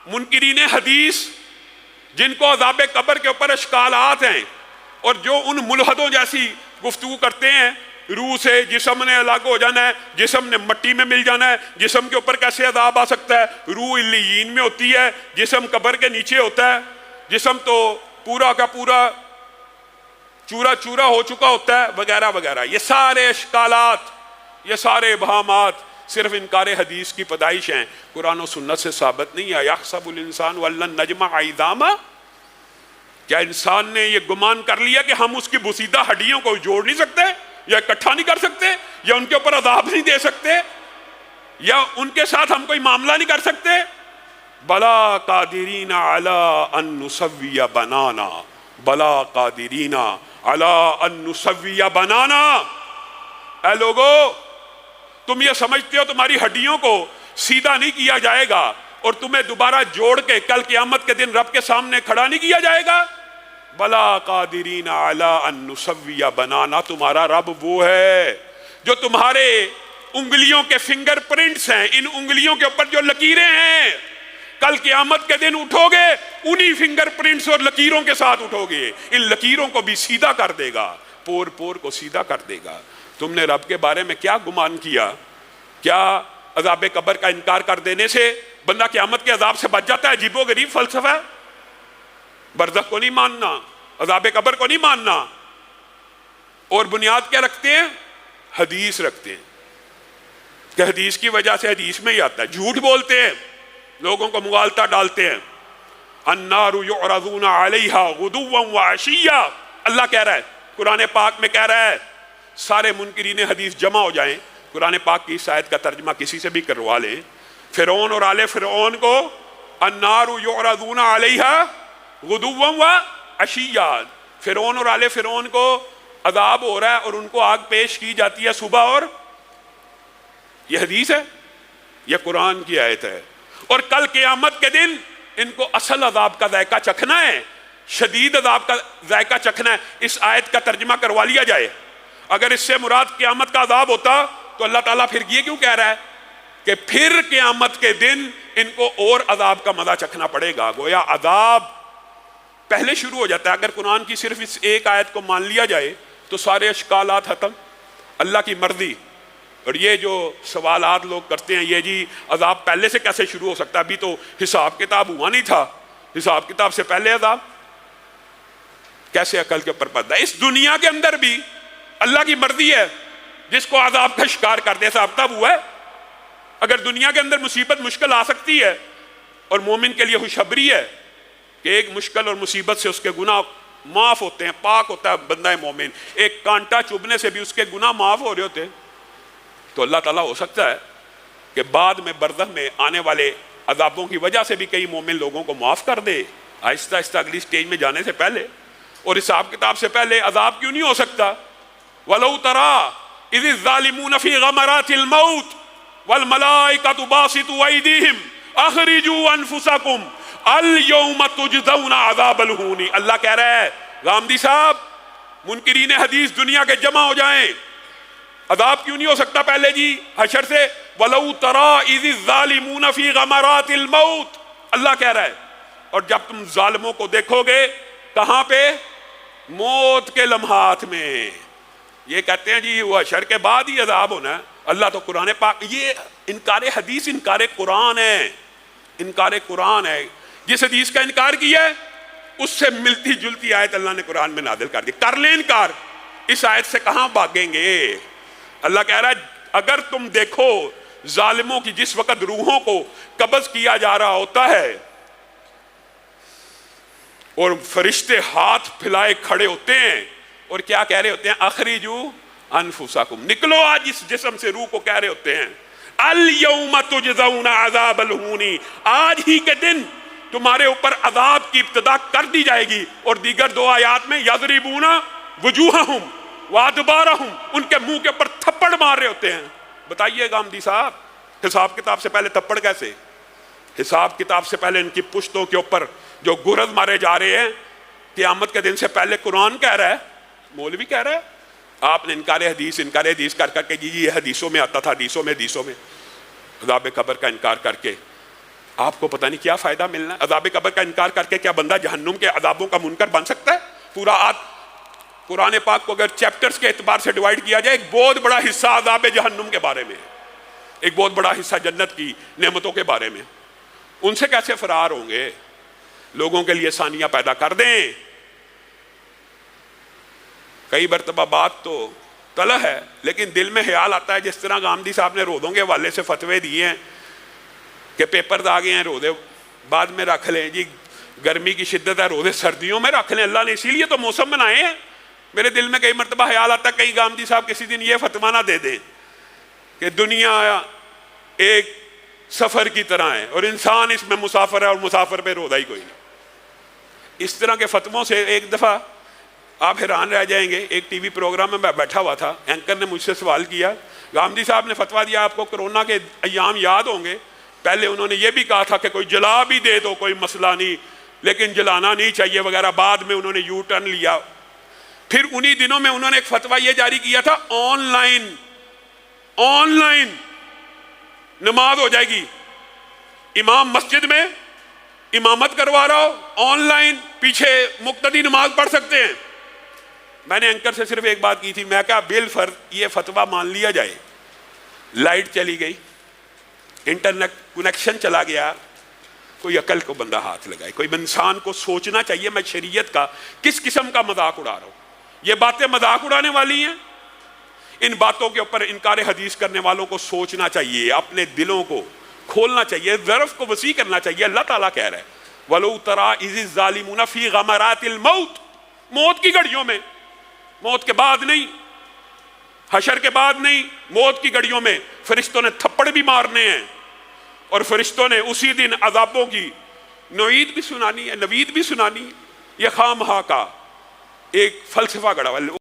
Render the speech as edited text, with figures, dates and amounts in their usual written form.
منکرین حدیث جن کو عذاب قبر کے اوپر اشکالات ہیں اور جو ان ملحدوں جیسی گفتگو کرتے ہیں، روح سے جسم نے الگ ہو جانا ہے، جسم نے مٹی میں مل جانا ہے، جسم کے اوپر کیسے عذاب آ سکتا ہے، روح علیین میں ہوتی ہے، جسم قبر کے نیچے ہوتا ہے، جسم تو پورا کا پورا چورا چورا ہو چکا ہوتا ہے، وغیرہ وغیرہ. یہ سارے اشکالات، یہ سارے ابہامات صرف انکار حدیث کی پیدائش ہیں، قرآن و سنت سے ثابت نہیں ہے. یحسب الانسان ولن نجمع عظامہ، کیا انسان نے یہ گمان کر لیا کہ ہم اس کی بسیدہ ہڈیوں کو جوڑ نہیں سکتے، یا اکٹھا نہیں کر سکتے، یا ان کے اوپر عذاب نہیں دے سکتے، یا ان کے ساتھ ہم کوئی معاملہ نہیں کر سکتے؟ بلا قادرین علی ان نسوی بنانا، بلا قادرین علی ان نسوی بنانا. اے لوگو، تم یہ سمجھتے ہو تمہاری ہڈیوں کو سیدھا نہیں کیا جائے گا اور تمہیں دوبارہ جوڑ کے کل قیامت کے دن رب کے سامنے کھڑا نہیں کیا جائے گا؟ بلا قادرین علی ان نسوی بنانا. تمہارا رب وہ ہے جو تمہارے انگلیوں کے فنگر پرنٹس ہیں، ان انگلیوں کے اوپر جو لکیریں ہیں، کل قیامت کے دن اٹھو گے انہی فنگر پرنٹس اور لکیروں کے ساتھ اٹھو گے. ان لکیروں کو بھی سیدھا کر دے گا، پور پور کو سیدھا کر دے گا. تم نے رب کے بارے میں کیا گمان کیا؟ کیا عذاب قبر کا انکار کر دینے سے بندہ قیامت کے عذاب سے بچ جاتا ہے؟ عجیب و غریب فلسفہ. برزخ کو نہیں ماننا، عذاب قبر کو نہیں ماننا، اور بنیاد کیا رکھتے ہیں؟ حدیث رکھتے ہیں کہ حدیث کی وجہ سے حدیث میں ہی آتا ہے. جھوٹ بولتے ہیں، لوگوں کو مغالطہ ڈالتے ہیں. النار یعرضون علیہا غدوا وعشیا، اللہ کہہ رہا ہے، قرآن پاک میں کہہ رہا ہے سارے منکرین حدیث جمع ہو جائیں، قرآن پاک کی اس آیت کا ترجمہ کسی سے بھی کروا لیں. فرعون اور آل فرعون کو النار یعرضون علیہا غدوا وعشیا، فرعون اور آل فرعون کو عذاب ہو رہا ہے اور ان کو آگ پیش کی جاتی ہے صبح اور. یہ حدیث ہے، یہ قرآن کی آیت ہے. اور کل قیامت کے دن ان کو اصل عذاب کا ذائقہ چکھنا ہے، شدید عذاب کا ذائقہ چکھنا ہے. اس آیت کا ترجمہ کروا لیا جائے. اگر اس سے مراد قیامت کا عذاب ہوتا تو اللہ تعالیٰ پھر یہ کیوں کہہ رہا ہے کہ پھر قیامت کے دن ان کو اور عذاب کا مزہ چکھنا پڑے گا؟ گویا عذاب پہلے شروع ہو جاتا ہے. اگر قرآن کی صرف اس ایک آیت کو مان لیا جائے تو سارے اشکالات ختم. اللہ کی مرضی. اور یہ جو سوالات لوگ کرتے ہیں، یہ جی عذاب پہلے سے کیسے شروع ہو سکتا ہے؟ ابھی تو حساب کتاب ہوا نہیں تھا، حساب کتاب سے پہلے عذاب کیسے عقل کے اوپر پڑتا ہے؟ اس دنیا کے اندر بھی اللہ کی مرضی ہے، جس کو عذاب کا شکار کر دے صاحب تب ہوا ہے. اگر دنیا کے اندر مصیبت مشکل آ سکتی ہے اور مومن کے لیے خوشخبری ہے کہ ایک مشکل اور مصیبت سے اس کے گناہ معاف ہوتے ہیں، پاک ہوتا ہے بندہ مومن، ایک کانٹا چبھنے سے بھی اس کے گناہ معاف ہو رہے ہوتے ہیں، تو اللہ تعالیٰ ہو سکتا ہے کہ بعد میں برزخ میں آنے والے عذابوں کی وجہ سے بھی کئی مومن لوگوں کو معاف کر دے آہستہ آہستہ اگلی سٹیج میں جانے سے پہلے. اور حساب کتاب سے پہلے عذاب کیوں نہیں ہو سکتا؟ وَلَوْ تَرَىٰ إِذِ الظَّالِمُونَ فِي غَمَرَاتِ الْمَوْتِ وَالْمَلَائِكَةُ بَاسِطُو أَيْدِيهِمْ أَخْرِجُوا أَنفُسَكُمْ الْيَوْمَ تُجْزَوْنَ عَذَابَ الْهُونِ. اللہ کہہ رہا ہے غامدی صاحب، منکرین حدیث دنیا کے جمع ہو جائیں. عذاب کیوں نہیں ہو سکتا پہلے جی حشر سے؟ وَلَوْ تَرَىٰ إِذِ الظَّالِمُونَ فِي غَمَرَاتِ الْمَوْتِ، اللہ کہہ رہا ہے. اور جب تم ظالموں کو دیکھو گے کہاں پہ؟ موت کے لمحات میں. یہ کہتے ہیں جی وہ حشر کے بعد ہی عذاب ہونا ہے. اللہ تو قرآن پاک، یہ انکار حدیث انکار قرآن ہے، انکار قرآن ہے. جس حدیث کا انکار کیا ہے اس سے ملتی جلتی آیت اللہ نے قرآن میں نازل کر دی. کر لیں انکار، اس آیت سے کہاں بھاگیں گے؟ اللہ کہہ رہا ہے اگر تم دیکھو ظالموں کی جس وقت روحوں کو قبض کیا جا رہا ہوتا ہے اور فرشتے ہاتھ پھیلائے کھڑے ہوتے ہیں اور کیا کہہ رہے ہوتے ہیں؟ اخرجوا انفسکم، نکلو آج اس جسم سے. روح کو کہہ رہے ہوتے ہیں الیوم تجزون عذاب الہون، آج ہی کے دن تمہارے اوپر عذاب کی ابتدا کر دی جائے گی. اور دیگر دو آیات میں یضربون وجوہہم وادبارہم، ان کے منہ کے اوپر تھپڑ مار رہے ہوتے ہیں. بتائیے غامدی صاحب، حساب کتاب سے پہلے تھپڑ کیسے؟ حساب کتاب سے پہلے ان کی پشتوں کے اوپر جو گرز مارے جا رہے ہیں قیامت کے دن سے پہلے قرآن کہہ رہا ہے، مولوی کہہ رہا ہے. آپ نے انکار حدیث کر کے یہ حدیثوں میں آتا تھا، حدیثوں میں عذاب قبر کا انکار کر کے آپ کو پتہ نہیں کیا فائدہ ملنا ہے. عذاب قبر کا انکار کر کے کیا بندہ جہنم کے عذابوں کا منکر بن سکتا ہے؟ پورا قرآن پاک کو اگر چیپٹرز کے اعتبار سے ڈیوائیڈ کیا جائے، ایک بہت بڑا حصہ عذاب جہنم کے بارے میں ہے، ایک بہت بڑا حصہ جنت کی نعمتوں کے بارے میں. ان سے کیسے فرار ہوں گے؟ لوگوں کے لیے آسانیاں پیدا کر دیں. کئی مرتبہ بات تو تلخ ہے لیکن دل میں خیال آتا ہے، جس طرح غامدی صاحب نے روزوں کے حوالے سے فتوے دیے ہیں کہ پیپرز آ گئے ہیں، روزے بعد میں رکھ لیں، جی گرمی کی شدت ہے روزے سردیوں میں رکھ لیں، اللہ نے اسی لیے تو موسم بنائے ہیں. میرے دل میں کئی مرتبہ خیال آتا ہے کہیں غامدی صاحب کسی دن یہ فتویٰ نہ دے دیں کہ دنیا ایک سفر کی طرح ہے اور انسان اس میں مسافر ہے اور مسافر پہ روزہ ہی کوئی نہیں. اس طرح کے فتووں سے ایک دفعہ آپ حیران رہ جائیں گے. ایک ٹی وی پروگرام میں بیٹھا ہوا تھا، اینکر نے مجھ سے سوال کیا، غامدی صاحب نے فتویٰ دیا، آپ کو کرونا کے ایام یاد ہوں گے، پہلے انہوں نے یہ بھی کہا تھا کہ کوئی جلا بھی دے تو کوئی مسئلہ نہیں لیکن جلانا نہیں چاہیے وغیرہ. بعد میں انہوں نے یو ٹرن لیا. پھر انہی دنوں میں انہوں نے ایک فتویٰ یہ جاری کیا تھا، آن لائن نماز ہو جائے گی، امام مسجد میں امامت کروا رہا ہو، آن لائن پیچھے مقتدی نماز پڑھ سکتے ہیں. میں نے اینکر سے صرف ایک بات کی تھی، میں کہا بالفرض یہ فتویٰ مان لیا جائے، لائٹ چلی گئی، انٹرنیٹ کنیکشن چلا گیا، کوئی عقل کو بندہ ہاتھ لگائے. کوئی انسان کو سوچنا چاہیے میں شریعت کا کس قسم کا مذاق اڑا رہا ہوں. یہ باتیں مذاق اڑانے والی ہیں. ان باتوں کے اوپر انکار حدیث کرنے والوں کو سوچنا چاہیے، اپنے دلوں کو کھولنا چاہیے، ظرف کو وسیع کرنا چاہیے. اللہ تعالیٰ کہہ رہا ہے وَلَوْ تَرَىٰ إِذِ الظَّالِمُونَ فِي غَمَرَاتِ الْمَوْتِ، موت کی گھڑیوں میں، موت کے بعد نہیں، حشر کے بعد نہیں، موت کی گھڑیوں میں فرشتوں نے تھپڑ بھی مارنے ہیں اور فرشتوں نے اسی دن عذابوں کی نوید بھی سنانی ہے، نوید بھی سنانی ہے. یہ خواہ مخواہ کا ایک فلسفہ گڑا ہوا.